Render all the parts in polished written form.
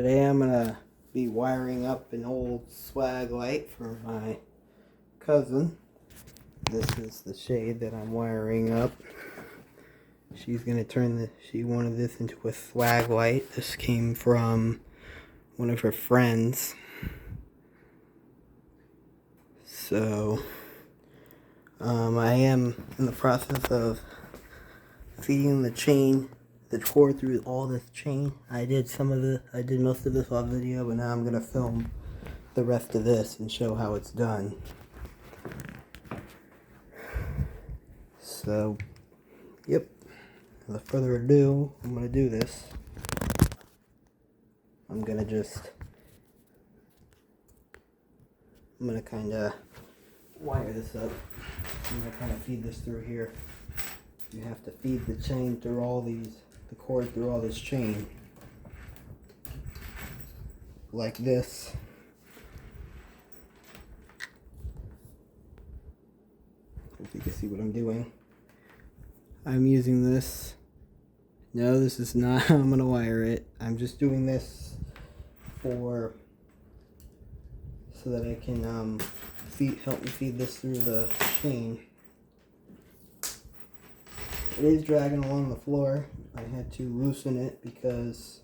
Today I'm gonna be wiring up an old swag light for my cousin. This is the shade that I'm wiring up. She's gonna she wanted this into a swag light. This came from one of her friends. So, I am in the process of feeding the cord through all this chain. I did most of this off video, but now I'm gonna film the rest of this and show how it's done. So, yep. Without further ado, I'm gonna do this. I'm gonna kind of wire this up. I'm gonna kind of feed this through here. You have to feed the chain through the cord through all this chain. Like this. Hope you can see what I'm doing. I'm using this. No, this is not how I'm gonna wire it. I'm just doing this so that I can help me feed this through the chain. It is dragging along the floor. I had to loosen it because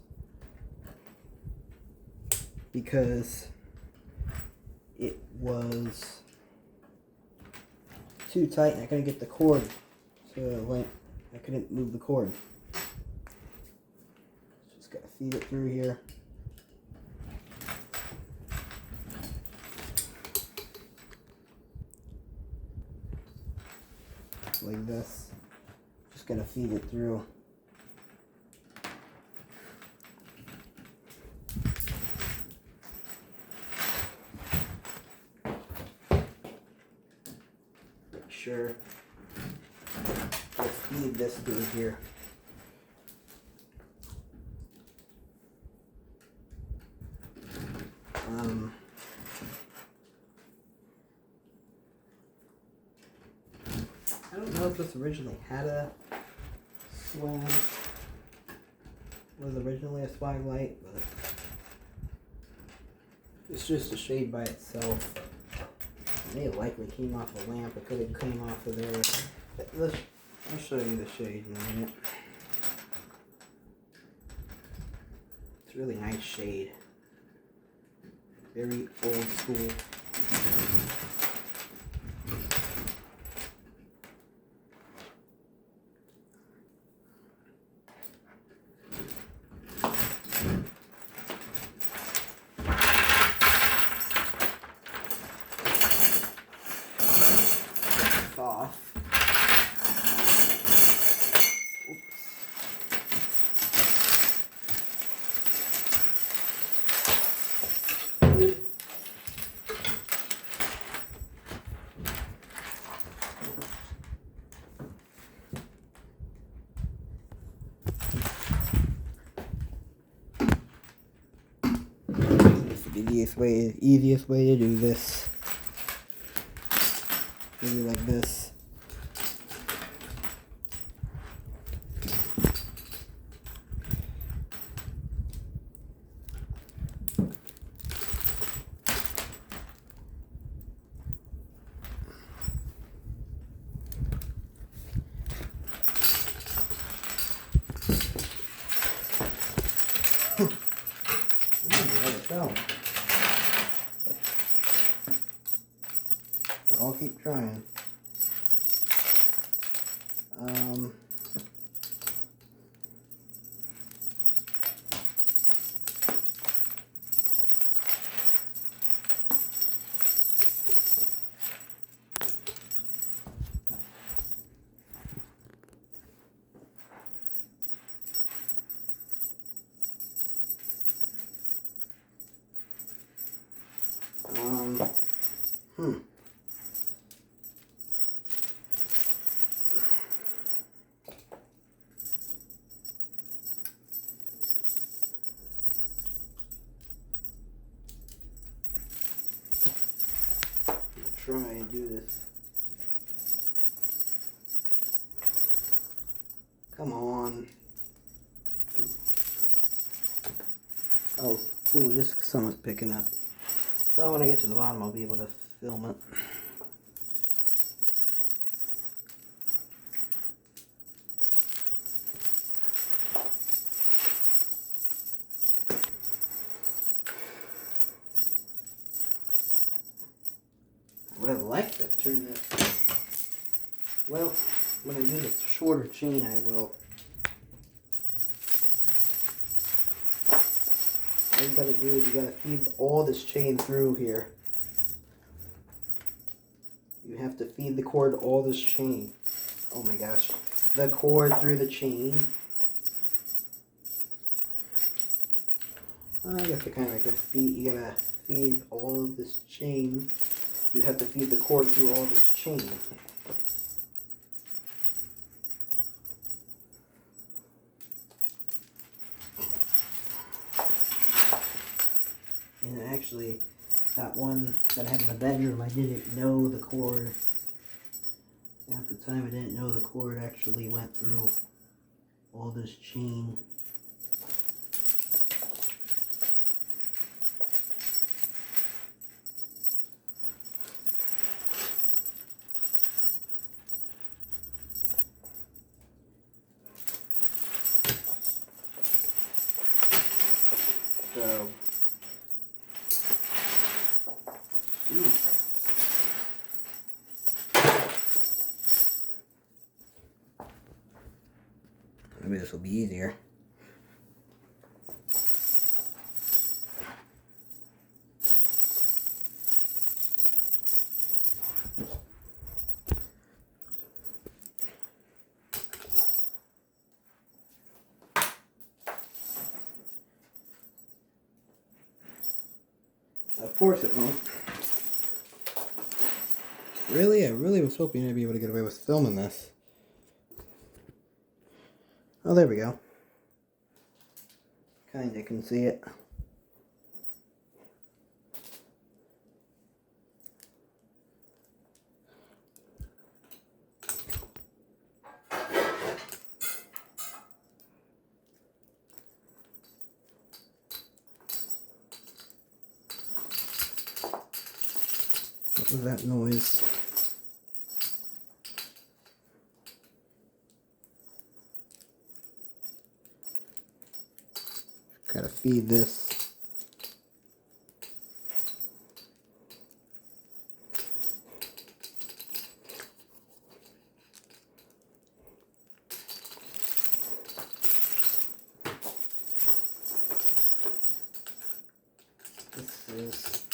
it was too tight and I couldn't get the cord I couldn't move the cord. Just gotta feed it through here. Like this. Just gonna feed it through. Make sure. Let's feed this through here. I don't know if this originally had a swag. Was originally a swag light, but it's just a shade by itself. It may have likely came off a lamp. It could have come off of there. I'll show you the shade in a minute. It's a really nice shade. Very old school. Off. The easiest way to do this. Maybe like this. I'll keep trying. Try and do this. Come on. Oh, ooh, just somewhat picking up. Well, when I get to the bottom, I'll be able to film it. I would have liked to turn this. Well, when I do the shorter chain, I will. All you gotta do is you gotta feed all this chain through here. You have to feed the cord all this chain. Oh my gosh. The cord through the chain. I guess I kind of like to feed. You gotta feed all of this chain. You have to feed the cord through all this chain. And actually, that one that I had in the bedroom, I didn't know the cord. At the time, I didn't know the cord actually went through all this chain. So, maybe this will be easier. Of course it won't. Really? I really was hoping I'd be able to get away with filming this. Oh, there we go. Kinda can see it. What was that noise? Gotta feed this. This is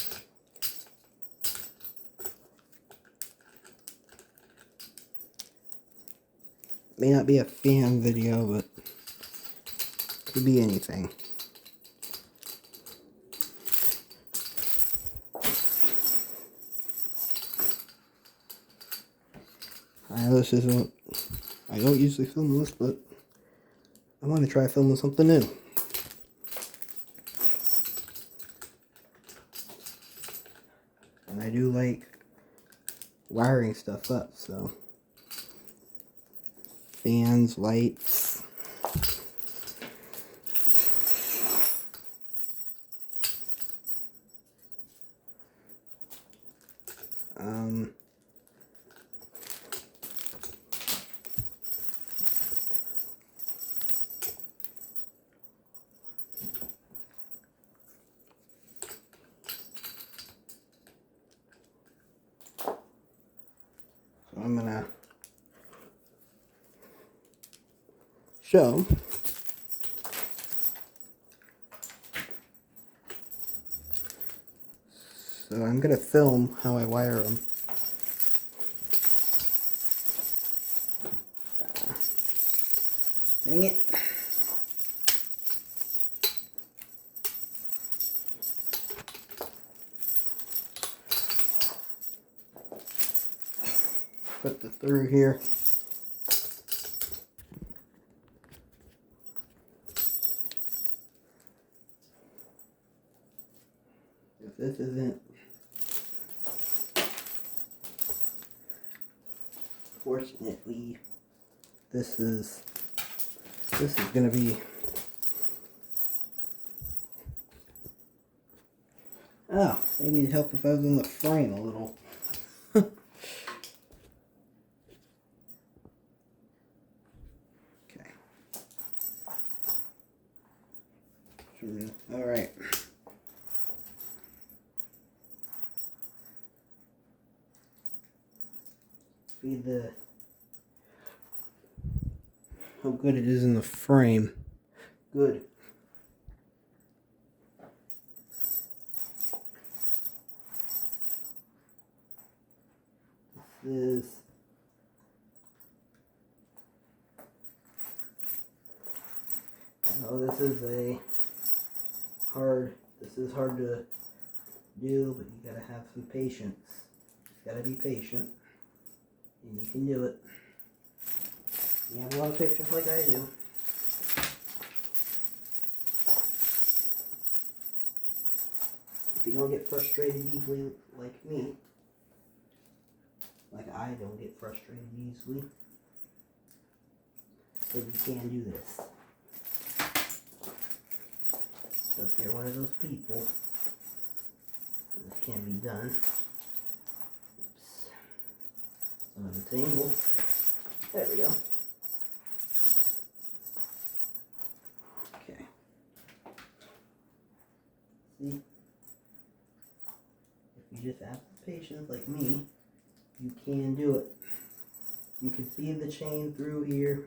may not be a fan video, but could be anything. This isn't. I don't usually film this, but I want to try filming something new. And I do like wiring stuff up, so fans, lights. So I'm gonna show so I'm gonna film how I wire them. Dang it. Put the through here. If this isn't, fortunately, this is gonna be Oh, maybe it'd help if I was in the frame a little. Okay. Alright. See how good it is in the frame. Good. This is hard to do, but you gotta have some patience. You gotta be patient, and you can do it. You have a lot of pictures like I do. If you don't get frustrated easily like me, like I don't get frustrated easily, then you can do this. So if you're one of those people, this can be done. Oops. I'm on the table. There we go. Okay. See? If you just have patience like me, you can do it. You can see the chain through here.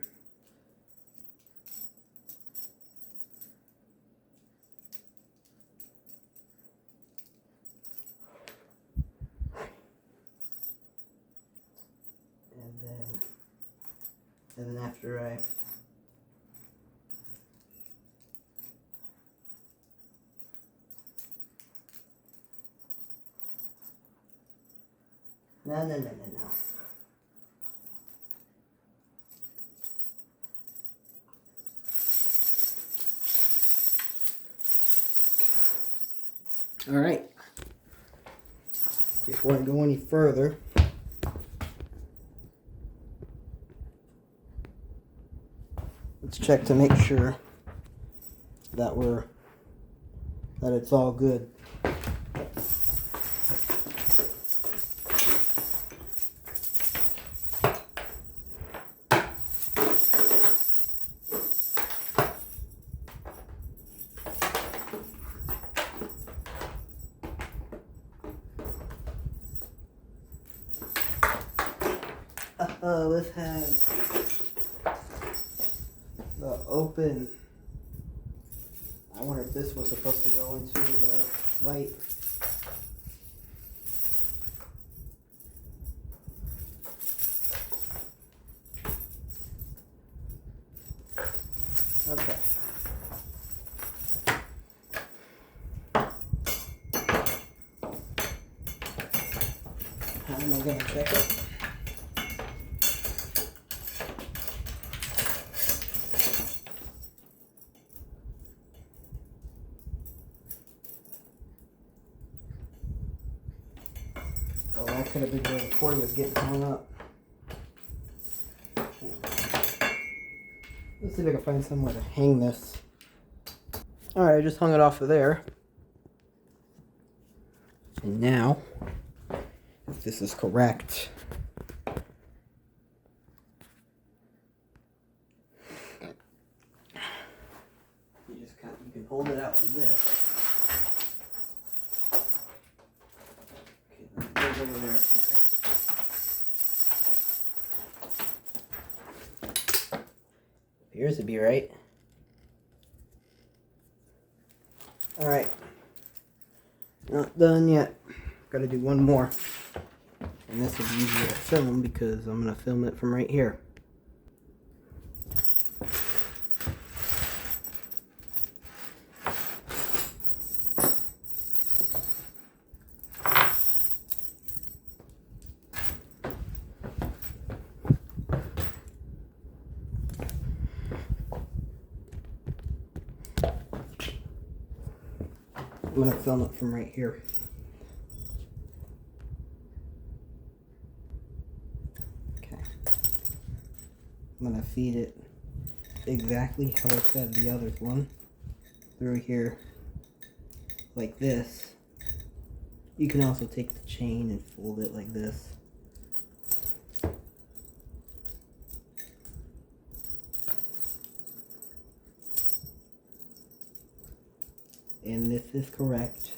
And then after I No. All right. Before I go any further, let's check to make sure that it's all good. This has the open. I wonder if this was supposed to go into the light. Okay. How am I going to check it? Oh, that could have been where the cord was getting hung up. Let's see if I can find somewhere to hang this. Alright, I just hung it off of there. And now, if this is correct, you can hold it out like this. Okay, that goes over there. Okay. Appears to be right. Alright. Not done yet. Gotta do one more. And this will be easier to film because I'm gonna film it from right here. I'm going to film it from right here. Okay. I'm going to feed it exactly how I said the other one. Through here. Like this. You can also take the chain and fold it like this. And this is correct,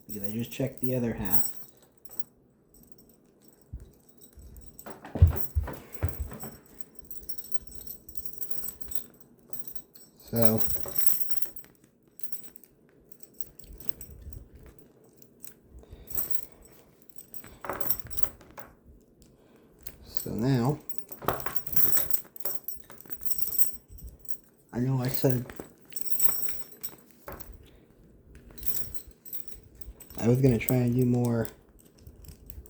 because I just checked the other half. So now, I know I said I was going to try and do more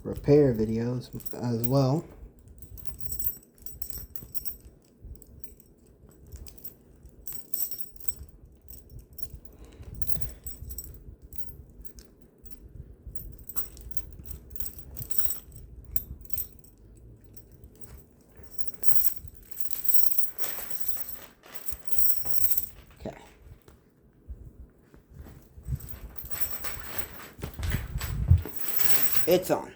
repair videos as well. Okay. It's on.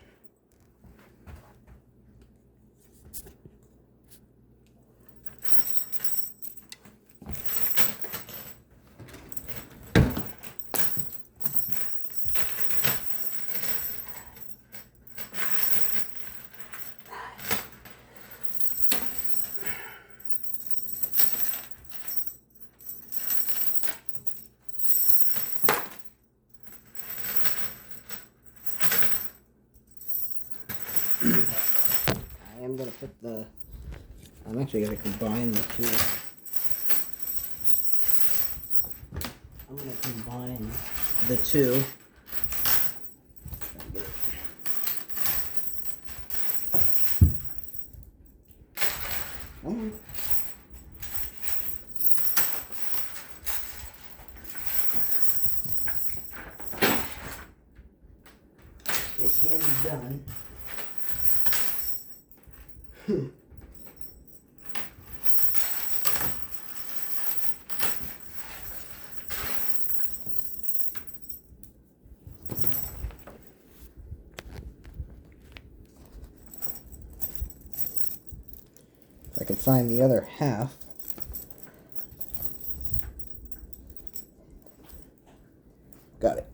I'm going to put I'm actually going to combine the two. I'm going to combine the two. It can be done. If I can find the other half. Got it.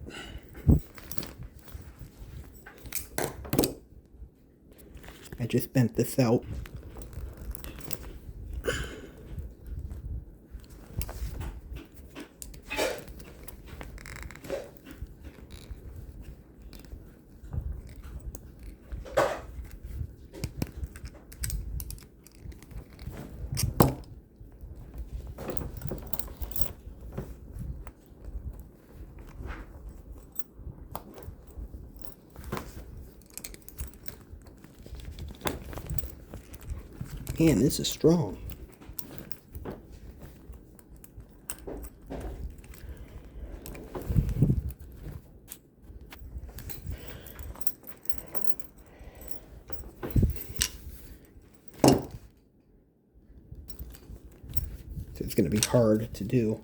I just bent this out. Man, this is strong. It's going to be hard to do.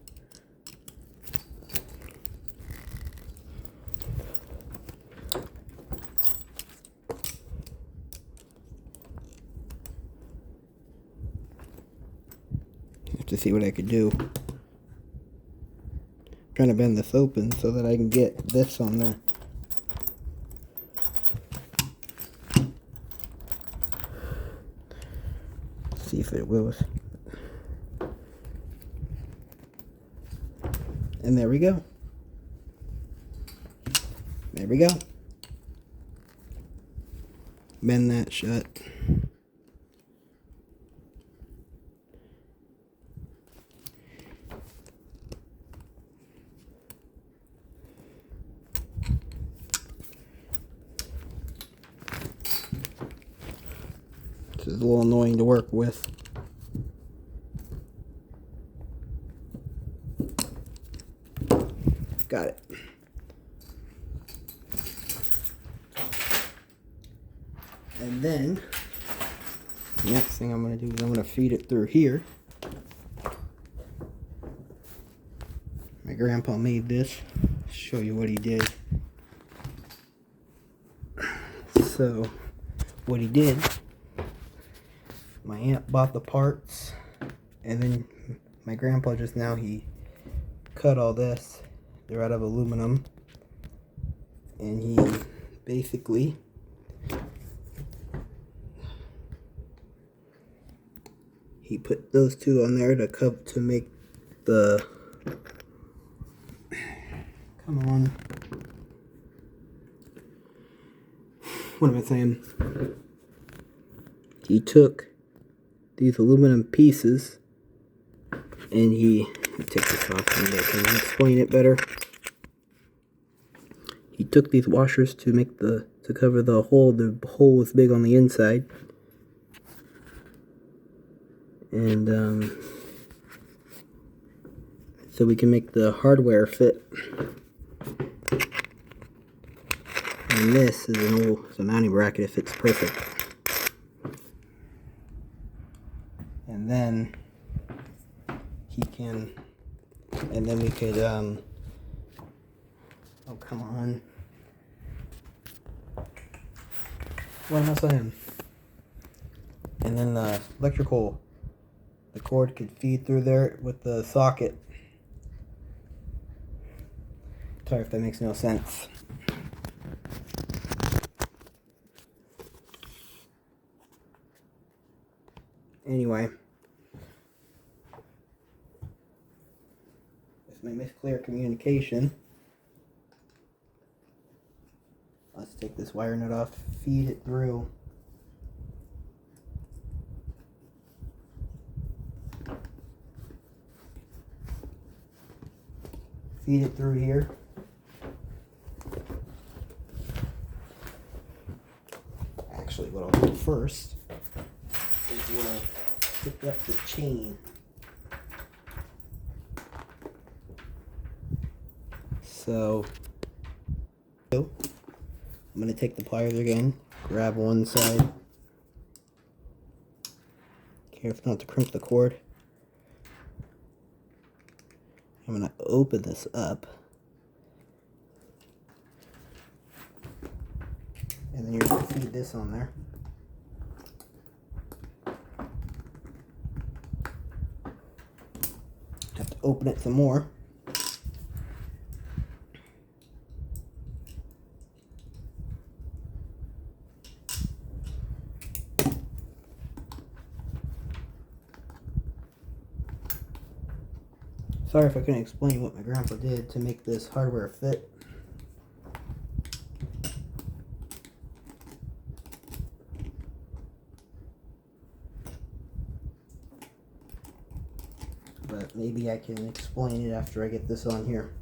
To see what I could do. I'm trying to bend this open so that I can get this on there. See if it will. And there we go. There we go. Bend that shut. This is a little annoying to work with. Got it. And then, the next thing I'm going to do is I'm going to feed it through here. My grandpa made this show you what he did. So, what he did, my aunt bought the parts, and then my grandpa just now, he cut all this. They're out of aluminum, and he basically put those two on there to make the, come on, what am I saying? He took these aluminum pieces and he, take this off and I can explain it better. He took these washers to make to cover the hole. The hole was big on the inside. And so we can make the hardware fit. And this is it's a mounting bracket. It fits perfect. And then we could, oh, come on. What am I saying? And then the cord could feed through there with the socket. Sorry if that makes no sense. Anyway, with my clear communication, let's take this wire nut off, feed it through. Feed it through here. Actually, what I'll do first is we'll hook up the chain. So, I'm going to take the pliers again, grab one side. Careful not to crimp the cord. I'm going to open this up. And then you're going to feed this on there. Have to open it some more. Sorry if I couldn't explain what my grandpa did to make this hardware fit. But maybe I can explain it after I get this on here.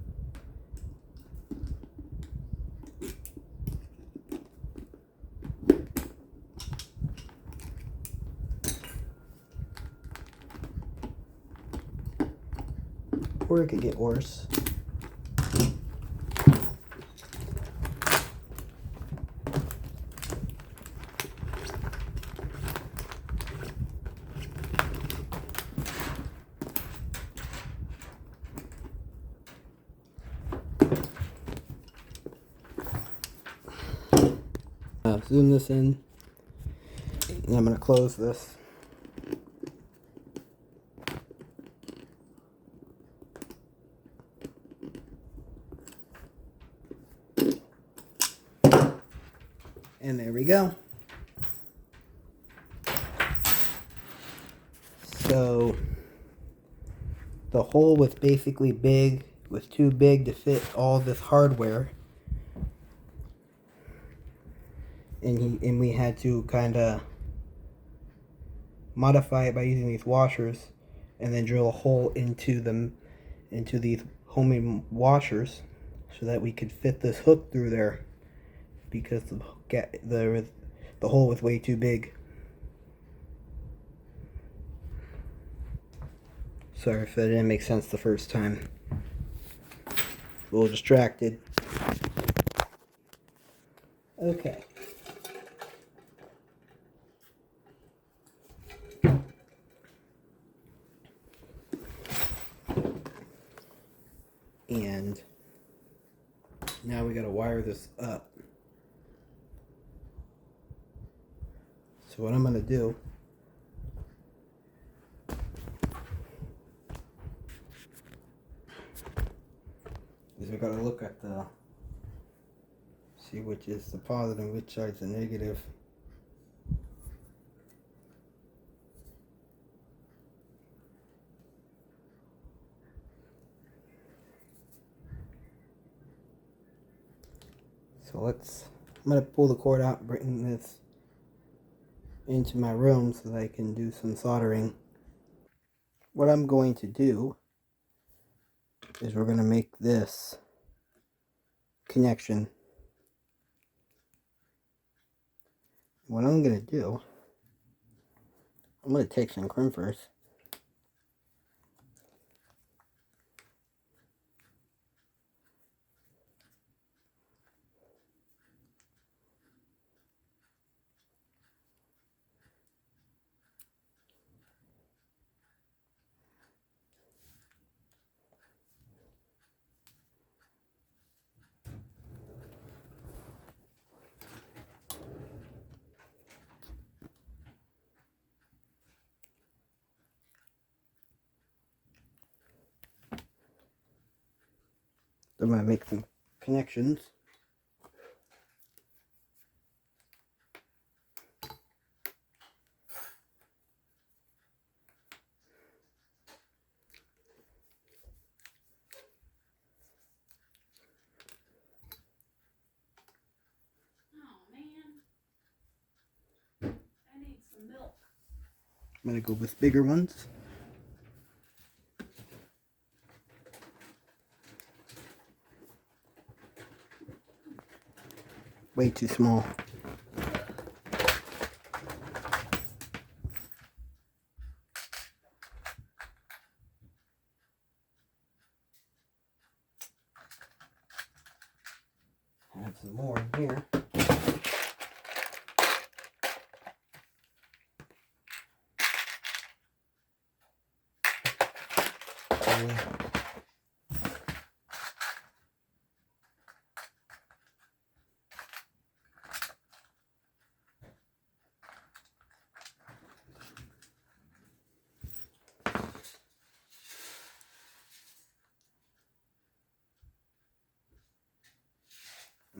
Or it could get worse. Zoom this in, and I'm going to close this. And there we go. So the hole was basically too big to fit all this hardware. And we had to kind of modify it by using these washers and then drill a hole into these homemade washers so that we could fit this hook through there, because the hole was way too big. Sorry if that didn't make sense the first time. A little distracted. Okay. And Now we gotta wire this up. So what I'm gonna do is we gotta look at the, see which is the positive, which side's the negative. So I'm gonna pull the cord out, bring this into my room so that I can do some soldering. What I'm going to do is we're gonna make this connection. What I'm gonna do, I'm gonna take some crimpers. I'm gonna make some connections. I'm gonna go with bigger ones. Way too small. I have some more in here.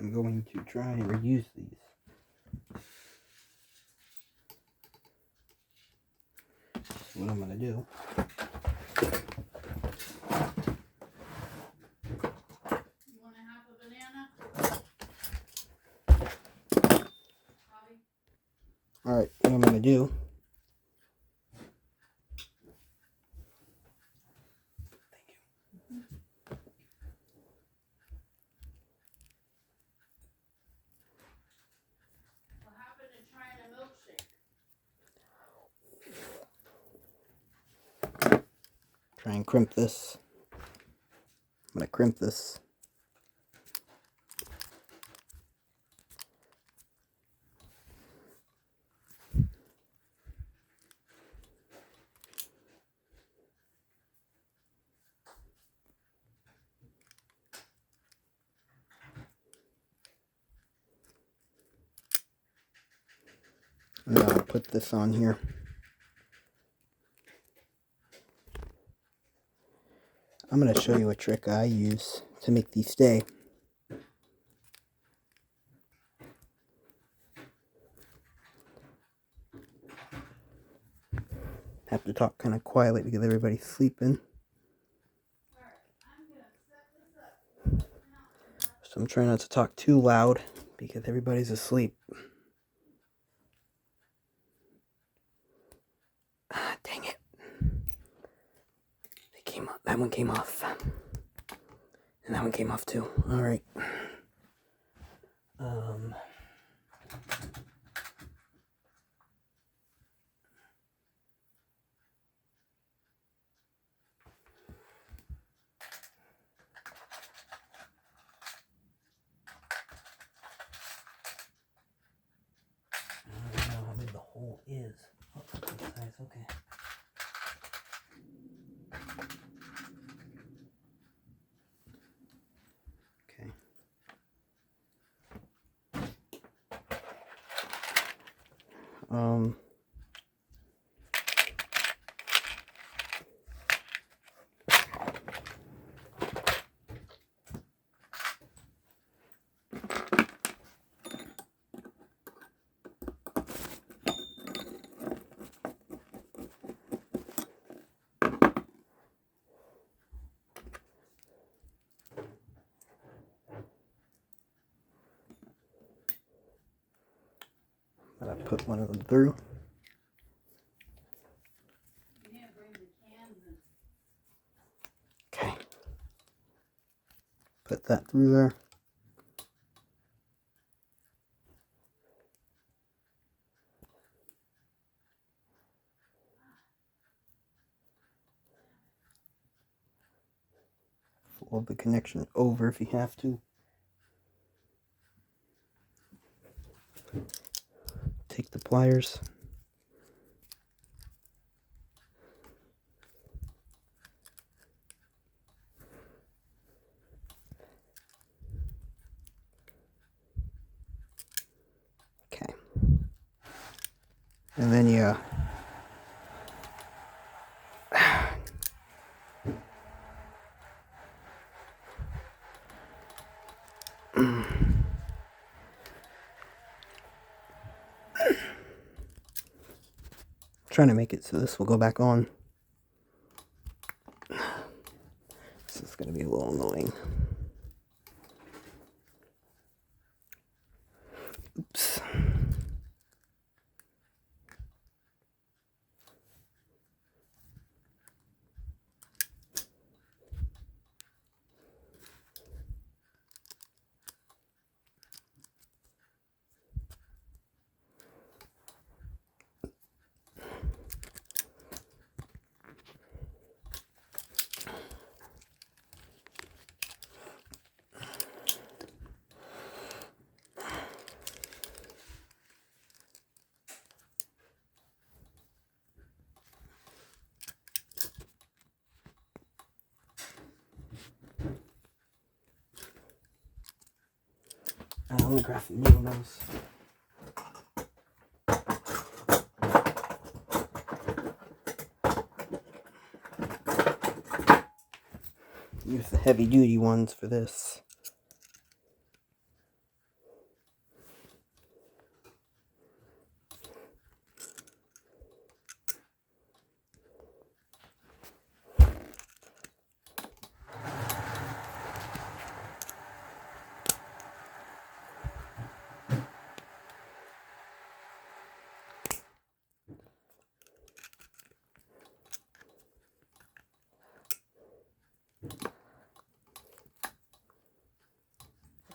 I'm going to try and reuse these. So what I'm going to do, You want a half a banana? alright, what I'm going to do, What happened to trying a milkshake? try and crimp this. I'm going to crimp this. And then I'll put this on here. I'm going to show you a trick I use to make these stay. Have to talk kind of quietly because everybody's sleeping. So I'm trying not to talk too loud because everybody's asleep. Ah, dang it. They came up. That one came off. And that one came off too. Alright. I don't know how big the hole is. Oh, that's good size. Okay. Okay. I put one of them through. You can't bring the cans in. Okay. Put that through there. Fold the connection over if you have to. Take the pliers. Okay. And then you trying to make it so this will go back on. This is going to be a little annoying. Oops. I'm gonna graphic needle nose. Use the heavy duty ones for this.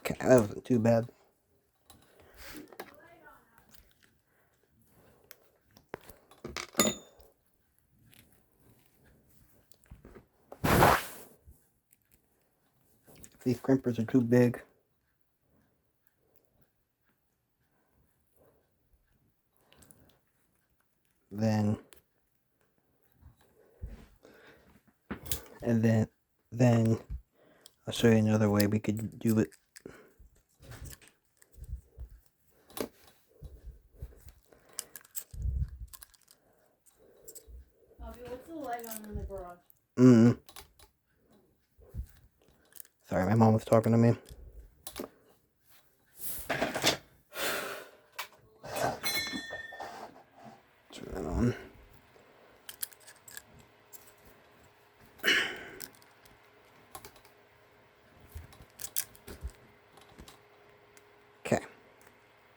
Okay, that wasn't too bad. If these crimpers are too big, then I'll show you another way we could do it. Bobby, what's the light on in the garage? Sorry, my mom was talking to me. Turn that on. Okay.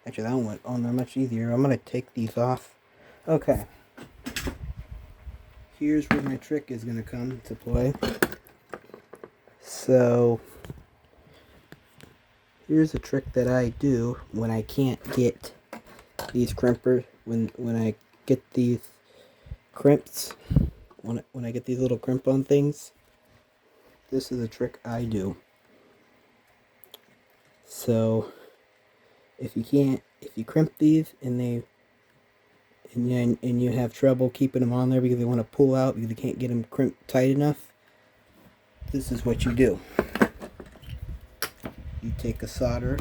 Actually, that one went on there much easier. I'm going to take these off. Okay. Here's where my trick is going to come to play. So, here's a trick that I do when I can't get these crimpers, when I get these crimps, when I get these little crimp on things. This is a trick I do. So, if you crimp these and you have trouble keeping them on there because they want to pull out because you can't get them crimped tight enough, this is what you do. You take a soldering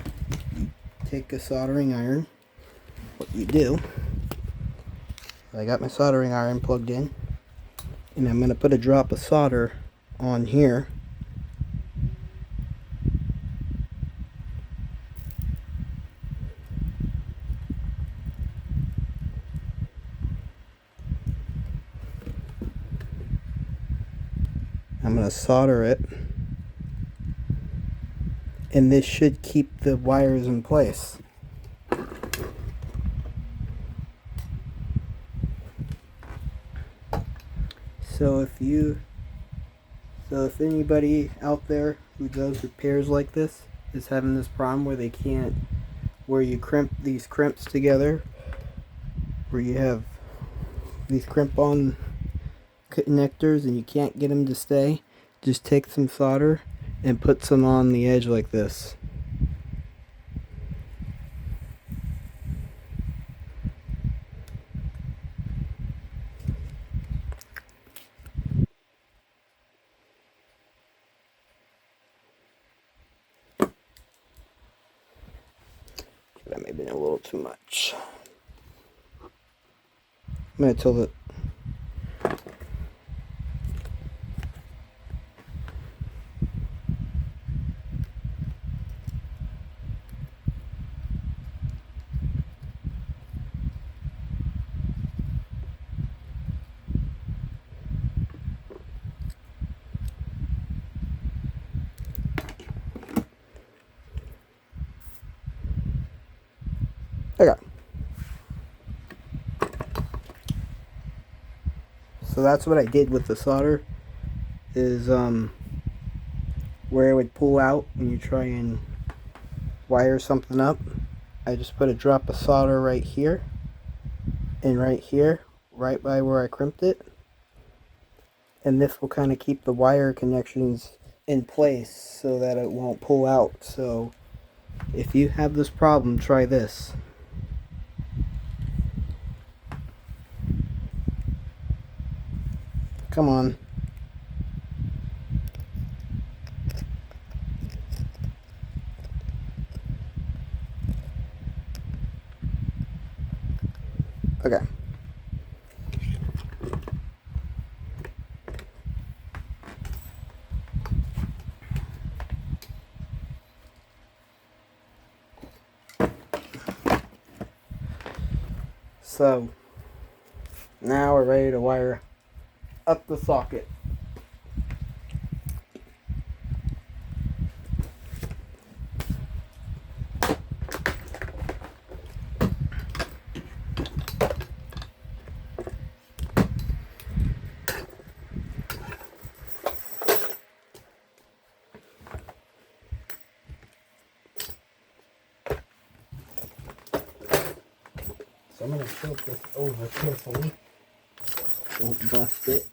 iron. What you do I got my soldering iron plugged in, and I'm going to put a drop of solder on here. I'm going to solder it, and this should keep the wires in place. So if anybody out there who does repairs like this is having this problem where where you crimp these crimps together, where you have these crimp-on connectors and you can't get them to stay, just take some solder and put some on the edge like this. That may have been a little too much. I'm going to tilt it. Okay. So that's what I did with the solder, is where it would pull out when you try and wire something up. I just put a drop of solder right here and right here, right by where I crimped it. And this will kind of keep the wire connections in place so that it won't pull out. So if you have this problem, try this. Come on. Okay. So now we're ready to wire up the socket. So I'm going to tilt this over carefully. Don't bust it.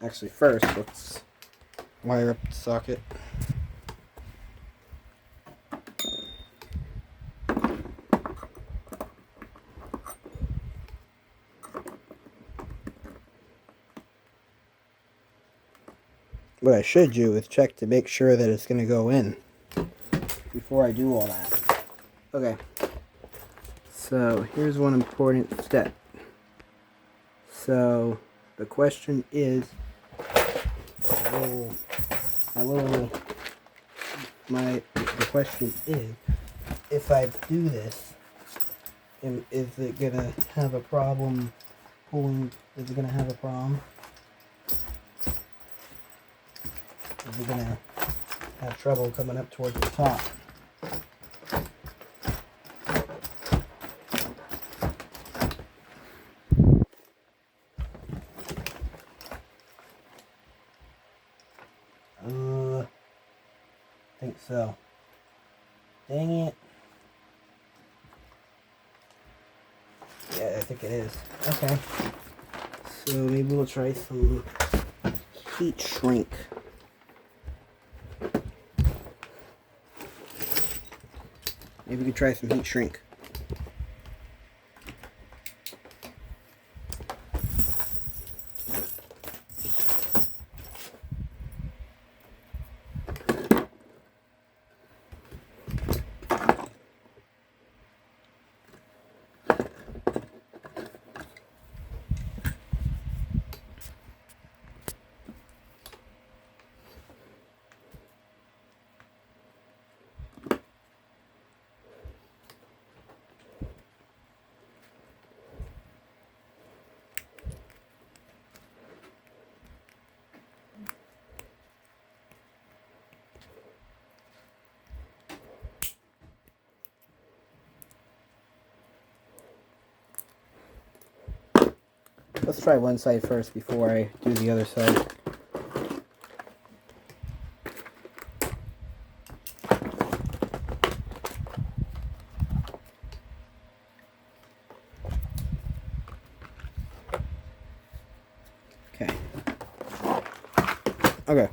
Actually, first, let's wire up the socket. What I should do is check to make sure that it's going to go in before I do all that. Okay. So here's one important step. So the question is, the question is, if I do this, is it gonna have a problem pulling? Is it gonna have a problem? Is it gonna have trouble coming up towards the top? I think so. Dang it. Yeah, I think it is. Okay. So maybe we'll try some heat shrink. Maybe we could try some heat shrink. Let's try one side first before I do the other side. Okay. Okay.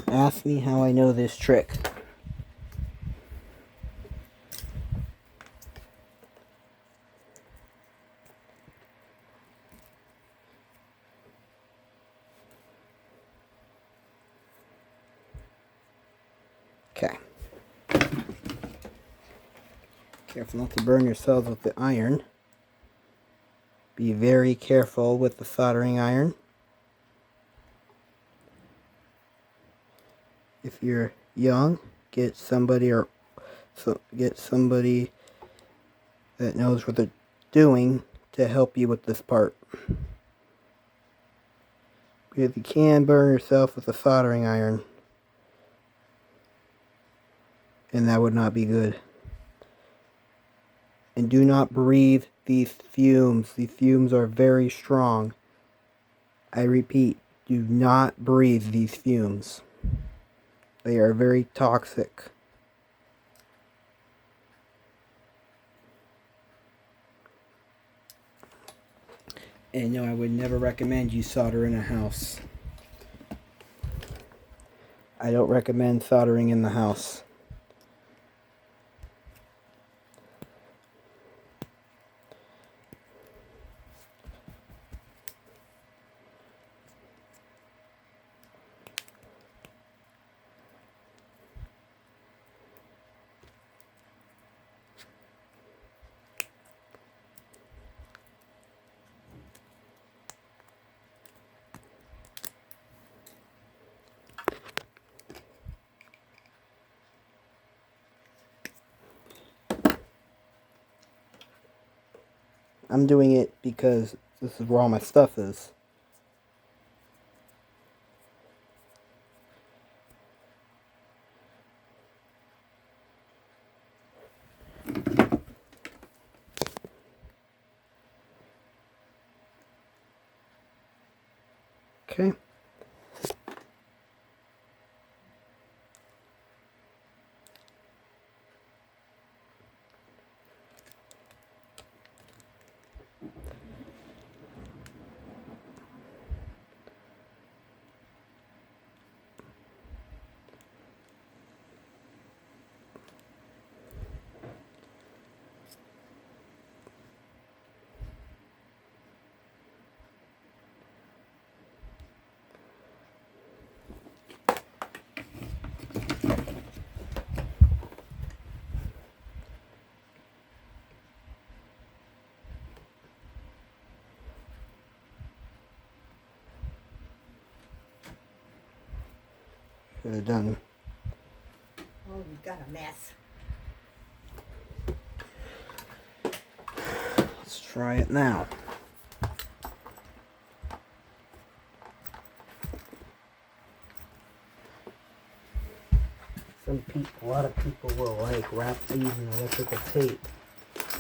Ask me how I know this trick. Okay. Careful not to burn yourselves with the iron. Be very careful with the soldering iron. If you're young, get somebody that knows what they're doing to help you with this part. Because you can burn yourself with a soldering iron, and that would not be good. And do not breathe these fumes. These fumes are very strong. I repeat, do not breathe these fumes. They are very toxic. And no, I would never recommend you solder in a house. I don't recommend soldering in the house. I'm doing it because this is where all my stuff is. Okay. Should have done. Oh, you've got a mess. Let's try it now. A lot of people will wrap these in electrical tape.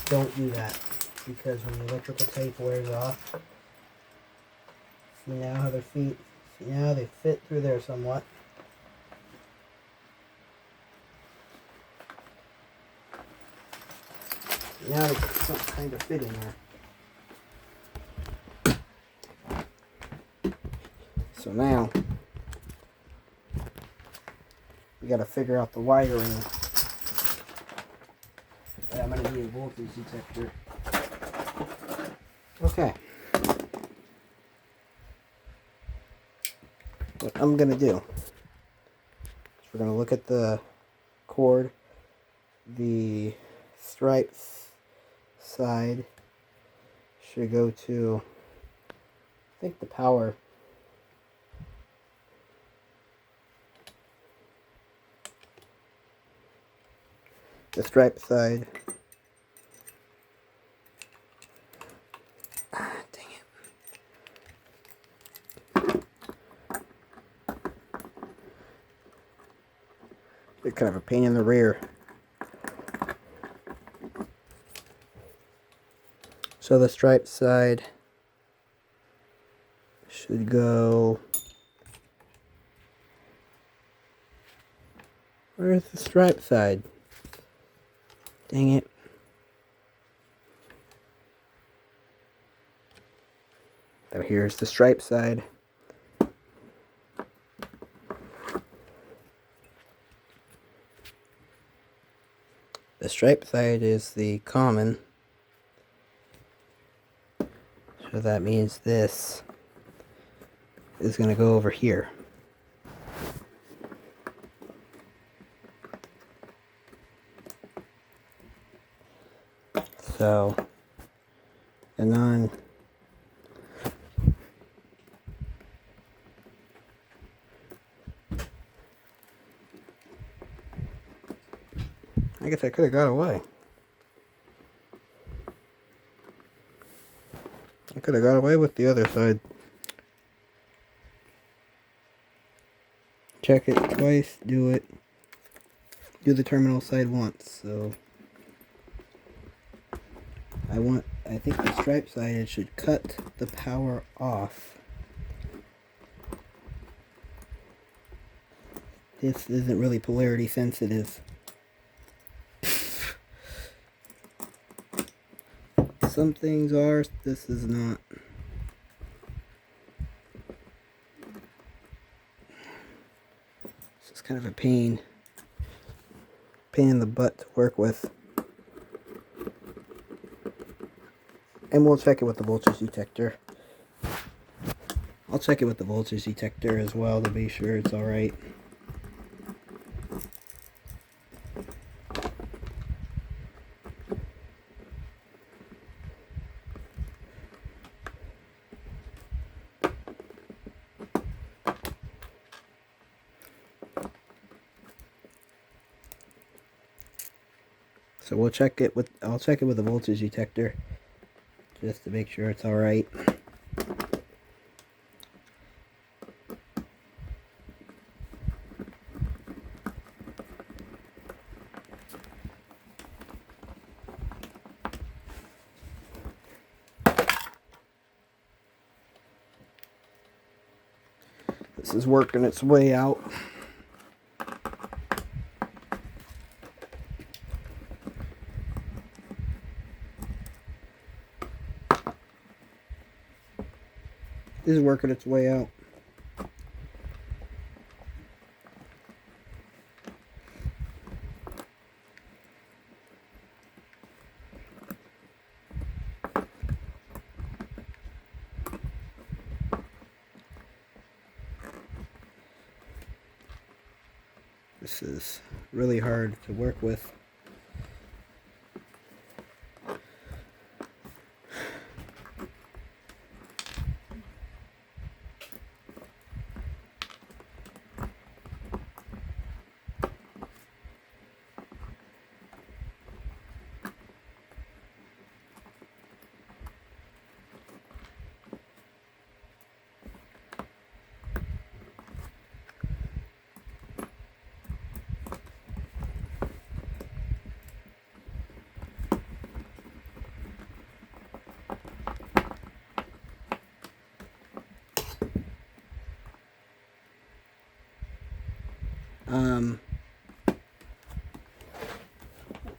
Don't do that, because when the electrical tape wears off, see now how their feet, see now they fit through there somewhat. Now they kind of fit in there. So now we got to figure out the wiring. And I'm going to need a voltage detector. Okay. What I'm going to do is we're going to look at the cord, the stripes side should go to, I think, the power. The stripe side. Ah, dang it. They're kind of a pain in the rear. So the striped side should go... Where's the striped side? Dang it. So here's the striped side. The striped side is the common. So that means this is going to go over here. So, and on I guess I could have got away. I could have got away with the other side. Check it twice, do the terminal side once, so I think the stripe side, it should cut the power off. This isn't really polarity sensitive. Some things are, this is not. This is kind of a pain in the butt to work with. And we'll check it with the voltage detector. I'll check it with the voltage detector as well to be sure it's alright. So I'll check it with the voltage detector just to make sure it's all right. This is working its way out. This is working its way out. This is really hard to work with.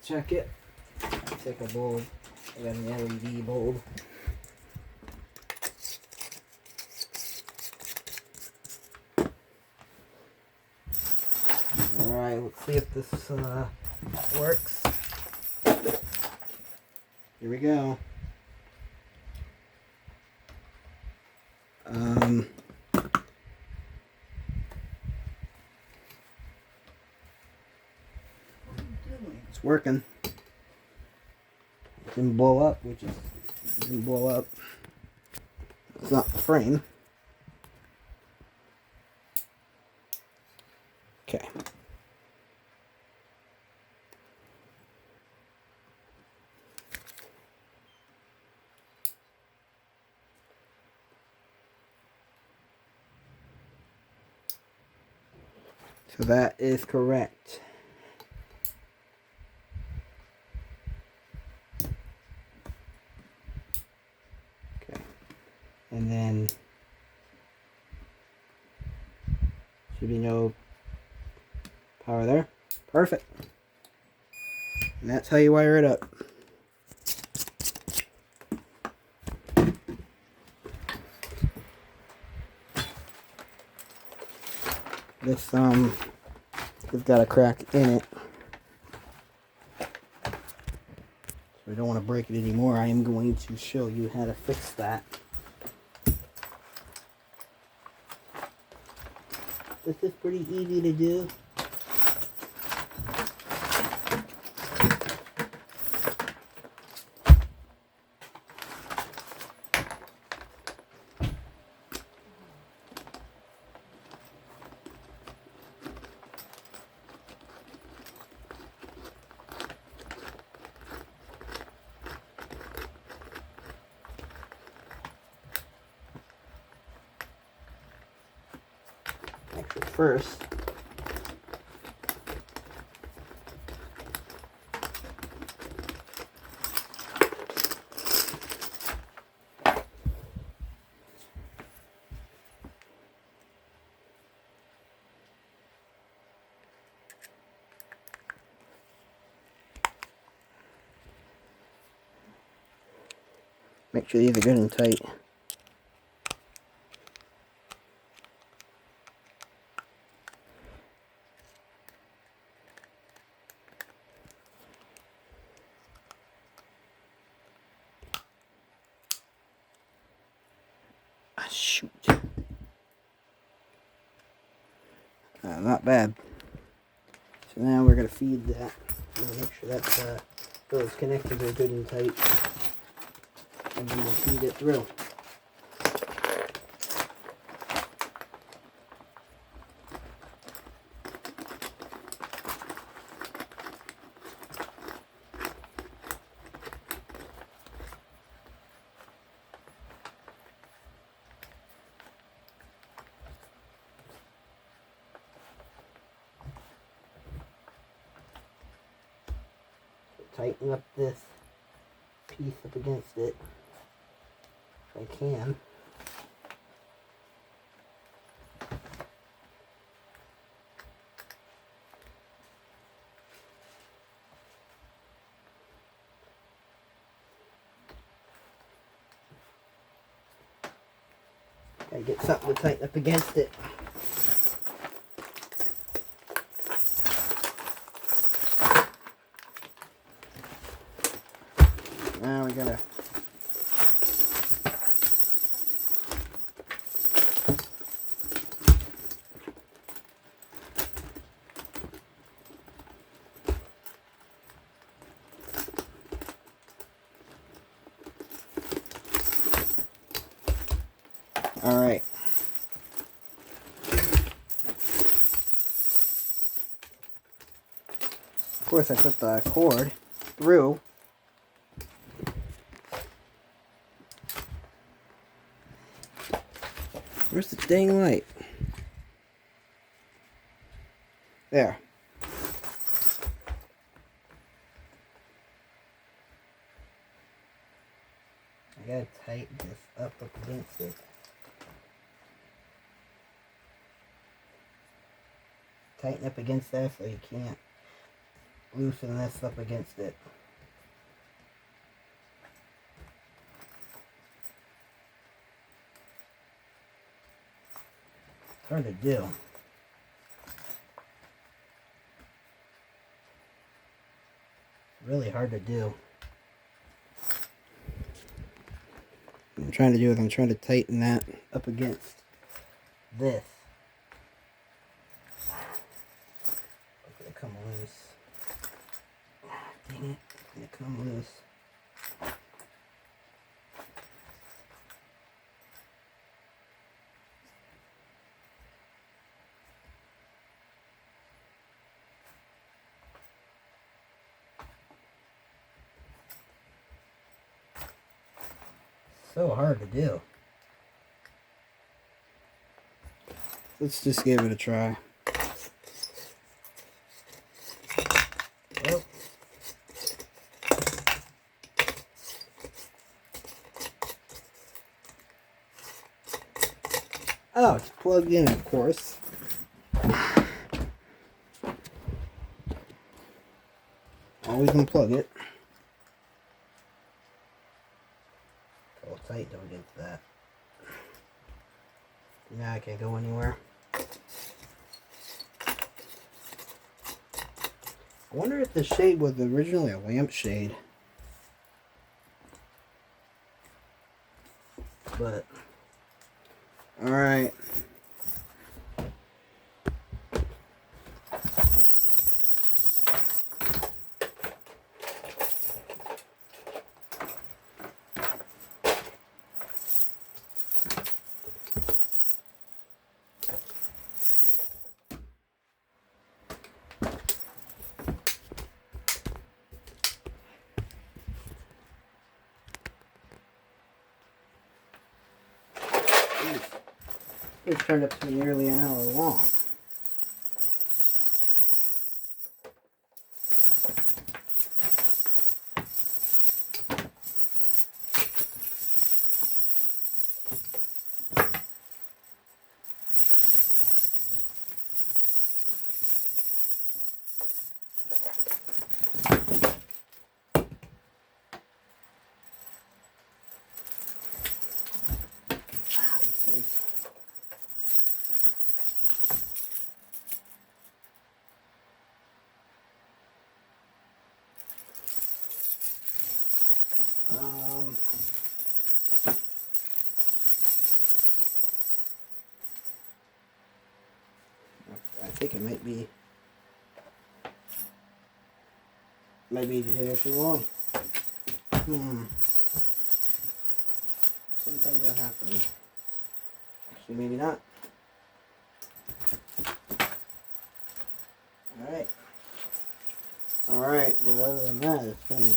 Check it. Take a bulb. I got an LED bulb. Alright, let's see if this works. Here we go. It's working. It didn't blow up, which is it didn't blow up. It's not the frame. Okay. So that is correct. And then should be no power there. Perfect. And that's how you wire it up. This we've got a crack in it. So we don't want to break it anymore. I am going to show you how to fix that. This is pretty easy to do. Actually, first, make sure these are good and tight. Ah, shoot. Not bad. So now we're going to feed that. Make sure that those connectors are good and tight. And then we'll feed it through. Tighten up this piece up against it if I can. Gotta get something to tighten up against it. Now we gotta all right. Of course, I put the cord through. Where's the dang light? There. I gotta tighten this up against it. Tighten up against that so you can't loosen this up against it. It's hard to do. Really hard to do. What I'm trying to do is I'm trying to tighten that up against this. It's gonna come loose. Dang it, it's gonna come loose. So hard to do. Let's just give it a try. Oh. Oh, it's plugged in, of course. Always unplug it. Hold tight, don't get to that. Now I can't go anywhere. I wonder if the shade was originally a lampshade. But, alright. It's turned up to nearly an hour long. I think it might be here too long. Sometimes that happens. Actually, maybe not. Alright, well, other than that, it's been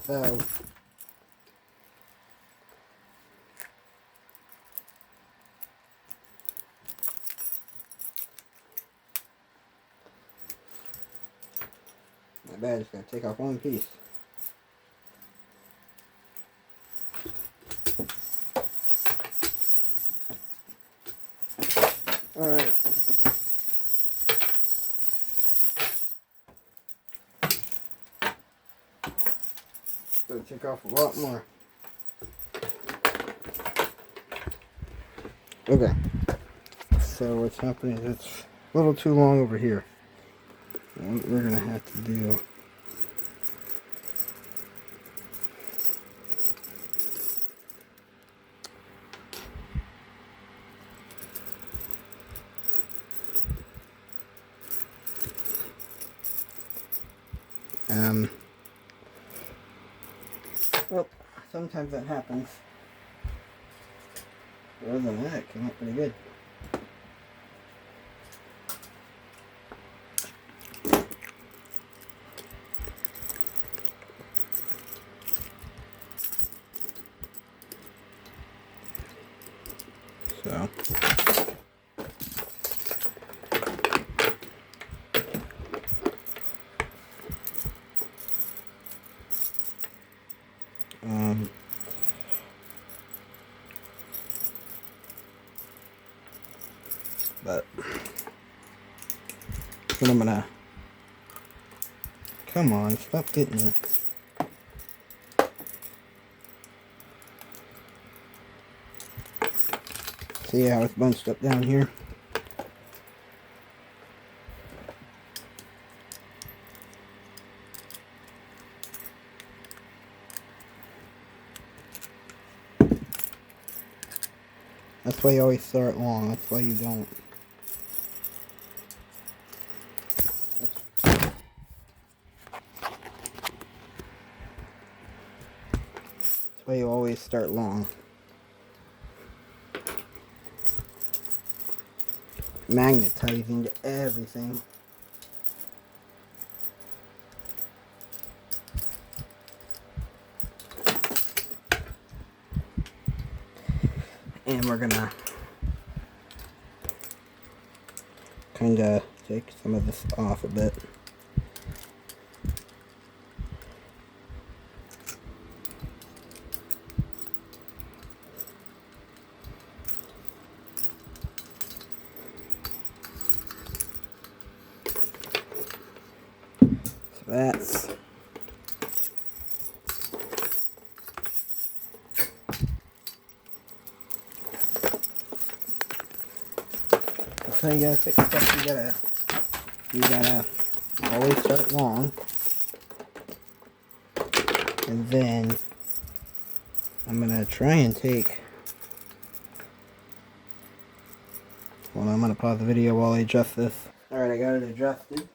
so my bad, just gotta take off one piece. Alright. Gotta take off a lot more. Okay. So what's happening is it's a little too long over here. What we're gonna have to do well, sometimes that happens. But other than that, it came out pretty good. So but then I'm gonna come on, stop getting it. See how it's bunched up down here? That's why you always start long. That's why you don't. That's why you always start long. Magnetizing to everything. then we're gonna kind of take some of this off a bit. So that's that's how you gotta fix stuff. You gotta always start long, and then I'm gonna try and take. Well, I'm gonna pause the video while I adjust this. All right, I got it adjusted.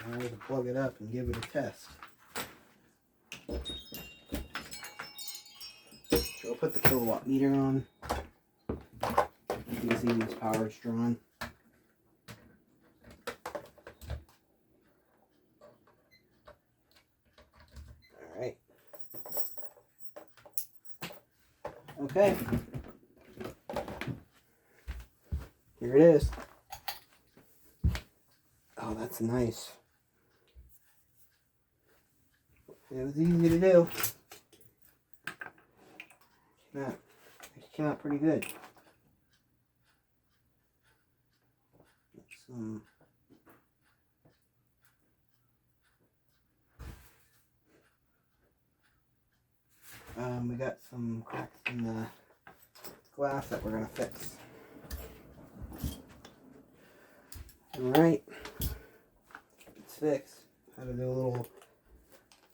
Now I can plug it up and give it a test. So I'll put the kilowatt meter on. You can see when this power is drawn. Alright. Okay. Here it is. Oh, that's nice. It was easy to do. It came out pretty good. We got some cracks in the glass that we're gonna fix. Alright, it's fixed. Had to do a little,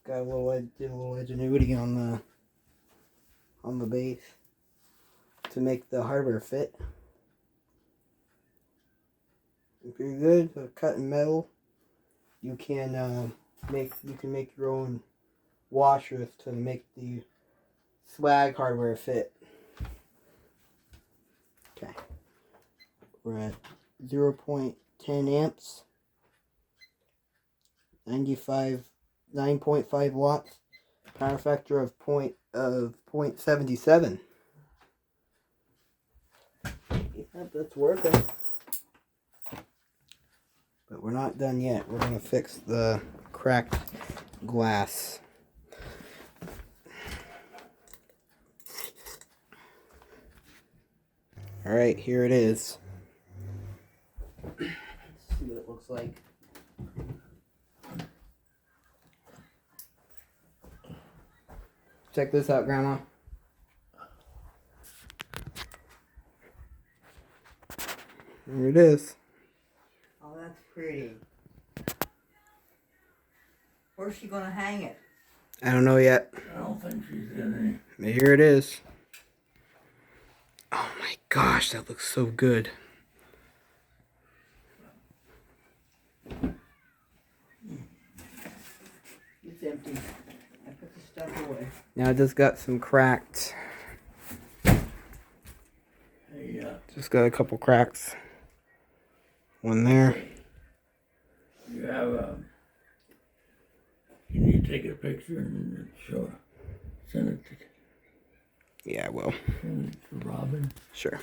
did a little ingenuity on the base to make the hardware fit. Pretty good. So cutting metal, you can make your own washers to make the swag hardware fit. Okay, we're at 0.10 amps, 9.5 watts, power factor of 0.77. Yep, that's working. But we're not done yet. We're gonna fix the cracked glass. Alright, here it is. Let's see what it looks like. Check this out, Grandma. Here it is. Oh, that's pretty. Where's she gonna hang it? I don't know yet. I don't think she's in But here it is. Oh my gosh, that looks so good. It's empty. I put the stuff away. Now it just got some cracked. any. Just got a couple cracks. One there. You have you need to take a picture and show, send it Yeah, I will. to Robin. Sure.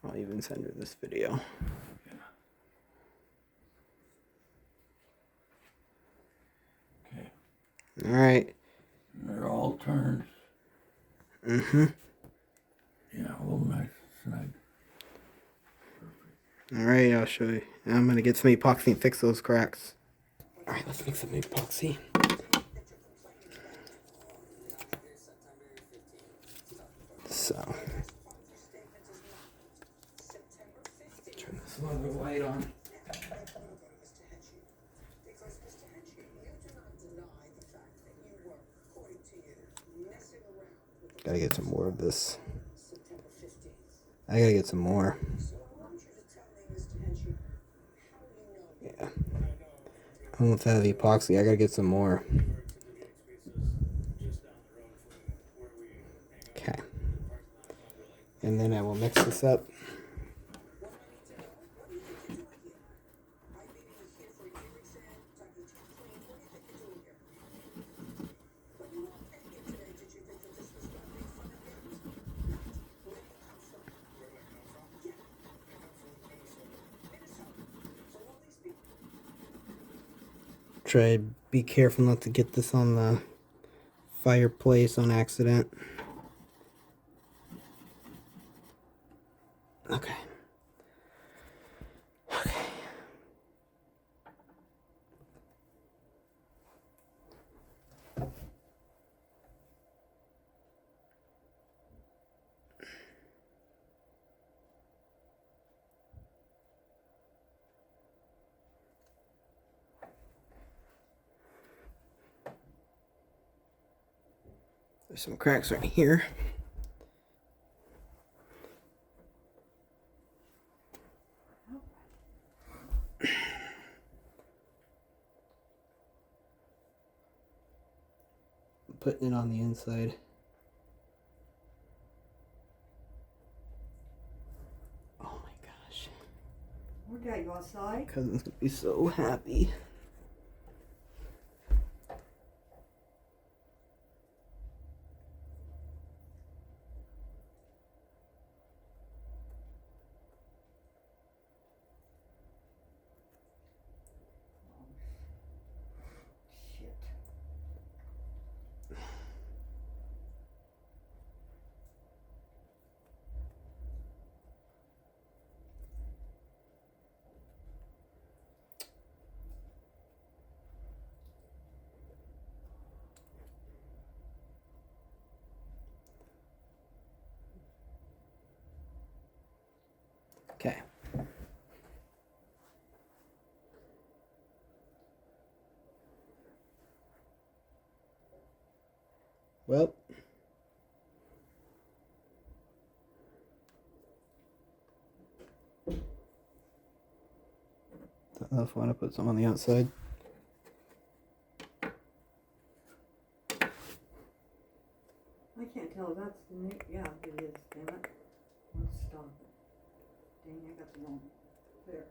I'll even send her this video. Okay. Alright. And they're all turns. Mm-hmm. Yeah, all nice, snug. Alright, I'll show you. I'm gonna get some epoxy and fix those cracks. Alright, let's make some epoxy. So. Turn this little light on. Gotta get some more of this. I gotta get some more. Yeah. I don't know if I have epoxy. I gotta get some more. Okay. And then I will mix this up. try to be careful not to get this on the fireplace on accident. Okay. Okay. There's some cracks right here. Putting it on the inside. Oh my gosh. Where'd Dad go outside? Cousin's gonna be so happy. Shit. Okay. Well. Don't know if I want to put some on the outside. I can't tell if that's the new, yeah, it is, damn it. Let's stop it. Dang, I got the wrong. There.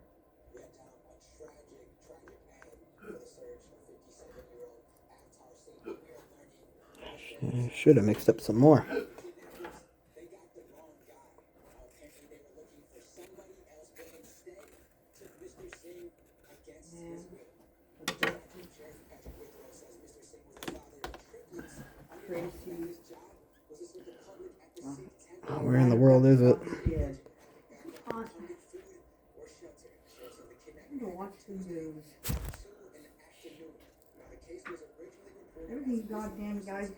Should have mixed up some more. Where in the world is it? I don't watch the news. Everything goddamn guys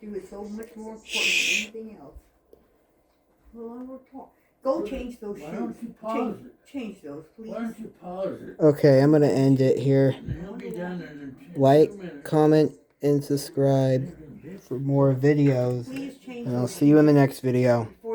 do is so much more important than anything else. Well, I will talk. Go change those Why shoes. don't you pause it? Change those, please. Why don't you pause it? Okay, I'm gonna end it here. And he'll be done in a Like, few minutes. comment, and subscribe for more videos. Please change And I'll those see you in the next video. before